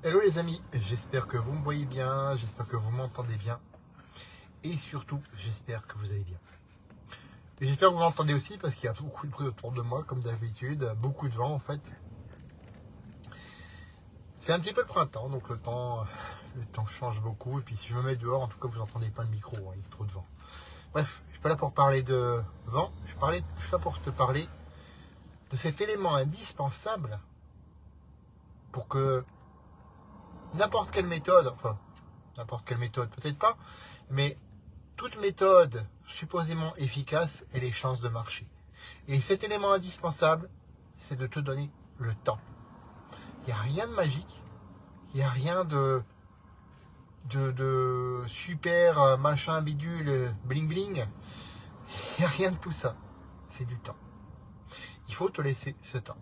Hello les amis, j'espère que vous me voyez bien, j'espère que vous m'entendez bien et surtout j'espère que vous allez bien. Et j'espère que vous m'entendez aussi parce qu'il y a beaucoup de bruit autour de moi comme d'habitude, beaucoup de vent en fait. C'est un petit peu le printemps donc le temps change beaucoup et puis si je me mets dehors en tout cas vous n'entendez pas le micro, hein, il y a trop de vent. Bref, je suis pas là pour parler de vent, je suis là pour te parler de cet élément indispensable pour que n'importe quelle méthode peut-être pas, mais toute méthode supposément efficace ait les chances de marcher. Et cet élément indispensable, c'est de te donner le temps. Il n'y a rien de magique, il n'y a rien de super machin bidule bling bling, il n'y a rien de tout ça. C'est du temps. Il faut te laisser ce temps.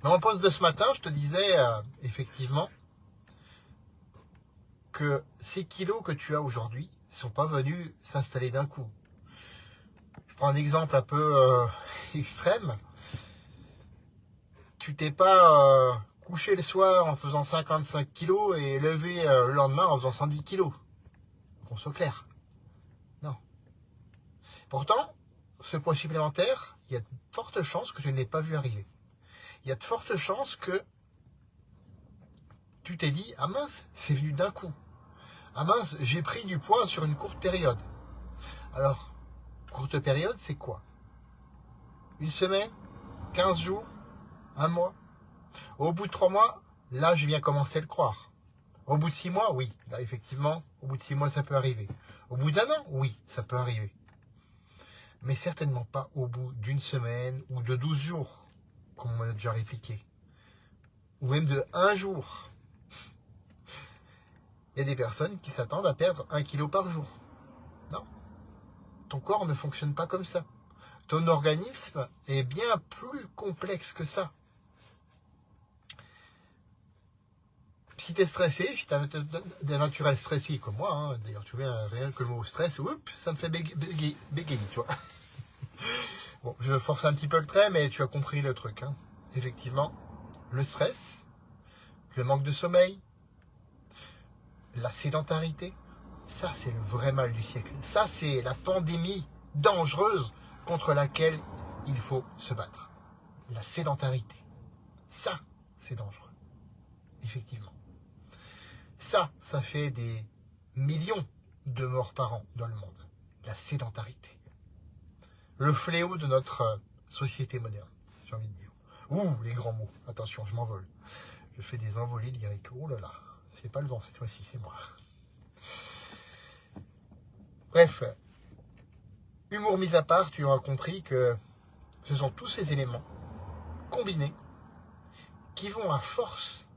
Dans mon post de ce matin, je te disais effectivement que ces kilos que tu as aujourd'hui ne sont pas venus s'installer d'un coup. Je prends un exemple un peu extrême. Tu t'es pas couché le soir en faisant 55 kilos et levé le lendemain en faisant 110 kilos. Qu'on soit clair. Non. Pourtant, ce poids supplémentaire, il y a de fortes chances que tu ne l'aies pas vu arriver. Il y a de fortes chances que tu t'es dit, ah mince, c'est venu d'un coup. Ah mince, j'ai pris du poids sur une courte période. Alors, courte période, c'est quoi? Une semaine? 15 jours? Un mois? Au bout de 3 mois, là, je viens commencer à le croire. Au bout de 6 mois, oui. Là, effectivement, au bout de 6 mois, ça peut arriver. Au bout d'un an, oui, ça peut arriver. Mais certainement pas au bout d'une semaine ou de 12 jours, comme on m'a déjà répliqué. Ou même de 1 jour. Il y a des personnes qui s'attendent à perdre 1 kilo par jour. Non. Ton corps ne fonctionne pas comme ça. Ton organisme est bien plus complexe que ça. Si tu es stressé, si tu as des naturels stressés comme moi, hein, d'ailleurs tu vois, rien que le mot stress, ça me fait bégayer, tu vois. Bon, je force un petit peu le trait, mais tu as compris le truc. Hein. Effectivement, le stress, le manque de sommeil, la sédentarité, ça c'est le vrai mal du siècle. Ça c'est la pandémie dangereuse contre laquelle il faut se battre. La sédentarité. Ça, c'est dangereux. Effectivement. Ça fait des millions de morts par an dans le monde. La sédentarité. Le fléau de notre société moderne, j'ai envie de dire. Ouh, les grands mots. Attention, je m'envole. Je fais des envolées lyriques. Oh là là. C'est pas le vent cette fois-ci, c'est moi. Bref. Humour mis à part, tu auras compris que ce sont tous ces éléments combinés qui vont à force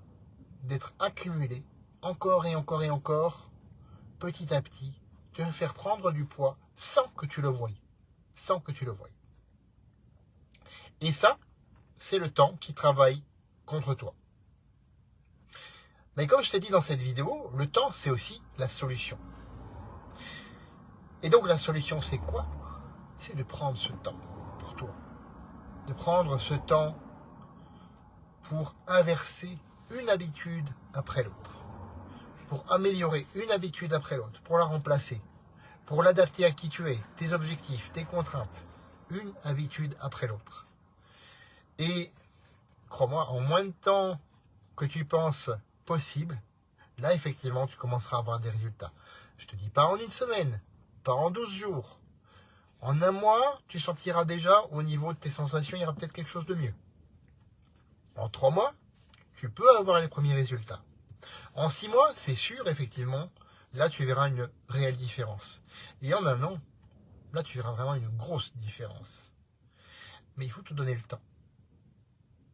d'être accumulés encore et encore et encore, petit à petit, te faire prendre du poids sans que tu le voies. Sans que tu le voies. Et ça, c'est le temps qui travaille contre toi. Mais comme je t'ai dit dans cette vidéo, le temps, c'est aussi la solution. Et donc la solution, c'est quoi? C'est de prendre ce temps pour toi. De prendre ce temps pour inverser une habitude après l'autre. Pour améliorer une habitude après l'autre, pour la remplacer, pour l'adapter à qui tu es, tes objectifs, tes contraintes, une habitude après l'autre. Et crois-moi, en moins de temps que tu penses possible, là effectivement tu commenceras à avoir des résultats. Je te dis pas en une semaine, pas en 12 jours. En un mois, tu sentiras déjà au niveau de tes sensations, il y aura peut-être quelque chose de mieux. En 3 mois, tu peux avoir les premiers résultats. En 6 mois, c'est sûr, effectivement, là tu verras une réelle différence. Et en un an, là tu verras vraiment une grosse différence. Mais il faut te donner le temps.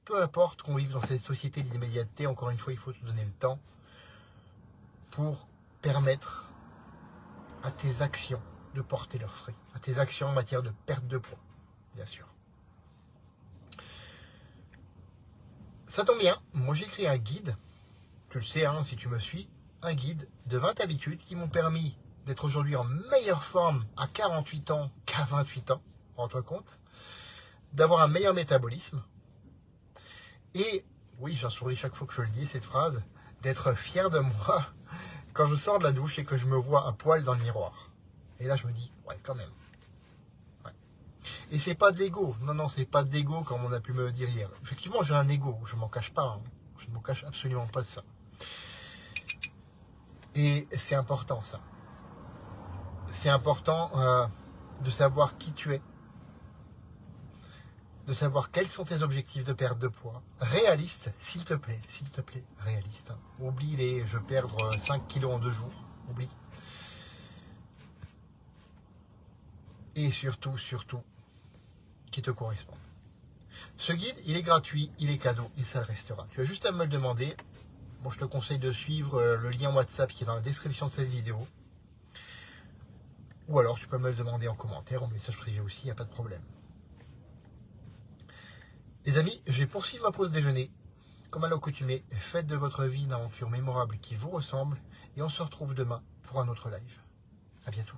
Peu importe qu'on vive dans cette société de l'immédiateté, encore une fois, il faut te donner le temps pour permettre à tes actions de porter leurs fruits, à tes actions en matière de perte de poids, bien sûr. Ça tombe bien, moi j'ai écrit un guide, tu le sais hein, si tu me suis, un guide de 20 habitudes qui m'ont permis d'être aujourd'hui en meilleure forme à 48 ans qu'à 28 ans, rends-toi compte, d'avoir un meilleur métabolisme et oui, j'en souris chaque fois que je le dis, cette phrase, d'être fier de moi quand je sors de la douche et que je me vois à poil dans le miroir. Et là, je me dis, ouais, quand même. Ouais. Et c'est pas de l'ego. Non, non, c'est pas de l'ego comme on a pu me le dire hier. Effectivement, j'ai un ego, je m'en cache pas. Hein. Je ne me cache absolument pas de ça. Et c'est important, ça. C'est important de savoir qui tu es, de savoir quels sont tes objectifs de perte de poids. Réaliste, s'il te plaît, réaliste. Hein. Oublie les je perdre 5 kilos en 2 jours. Oublie. Et surtout, qui te correspond. Ce guide, il est gratuit, il est cadeau et ça le restera. Tu as juste à me le demander. Bon, je te conseille de suivre le lien WhatsApp qui est dans la description de cette vidéo. Ou alors tu peux me le demander en commentaire, en message privé aussi, il n'y a pas de problème. Les amis, je vais poursuivre ma pause déjeuner. Comme à l'accoutumée, faites de votre vie une aventure mémorable qui vous ressemble et on se retrouve demain pour un autre live. À bientôt.